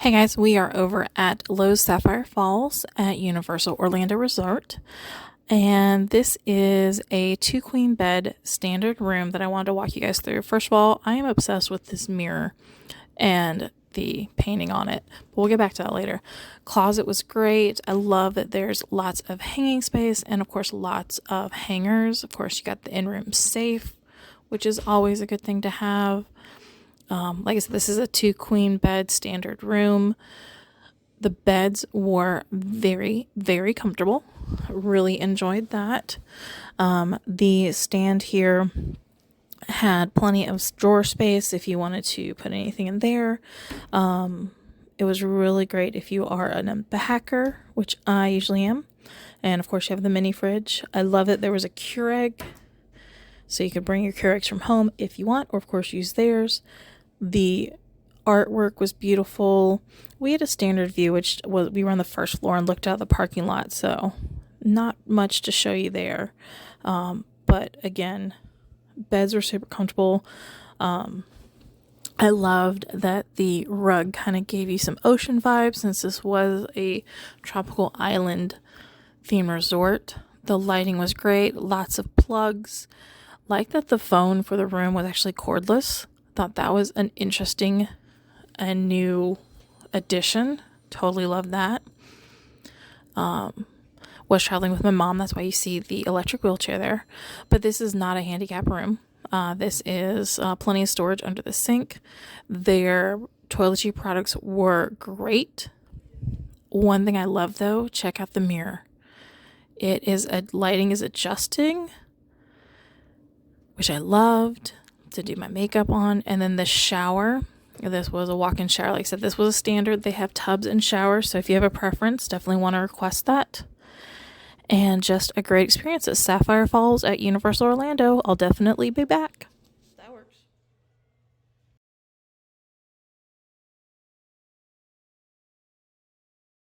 Hey guys, we are over at Lowe's Sapphire Falls at Universal Orlando Resort. And this is a 2 queen bed standard room that I wanted to walk you guys through. First of all, I am obsessed with this mirror and the painting on it. But we'll get back to that later. Closet was great. I love that there's lots of hanging space and of course lots of hangers. Of course, you got the in-room safe, which is always a good thing to have. Like I said, this is a 2 queen bed standard room. The beds were very, very comfortable. Really enjoyed that. The stand here had plenty of drawer space if you wanted to put anything in there. It was really great if you are a backer, which I usually am. And of course, you have the mini fridge. I love that there was a Keurig, so you could bring your Keurigs from home if you want, or of course use theirs. The artwork was beautiful. We had a standard view, which was we were on the first floor and looked out the parking lot, so not much to show you there. But again, beds were super comfortable. I loved that the rug kind of gave you some ocean vibes since this was a tropical island theme resort. The lighting was great, lots of plugs. Like that the phone for the room was actually cordless. Thought that was an interesting and new addition. Totally loved that. Was traveling with my mom. That's why you see the electric wheelchair there. But this is not a handicap room. This is plenty of storage under the sink. Their toiletry products were great. One thing I love though, check out the mirror. Lighting is adjusting, which I loved to do my makeup on. And then the shower, this was a walk-in shower. Like I said, this was a standard. They have tubs and showers, so if you have a preference, definitely want to request that. And just a great experience at Sapphire Falls at Universal Orlando. I'll definitely be back.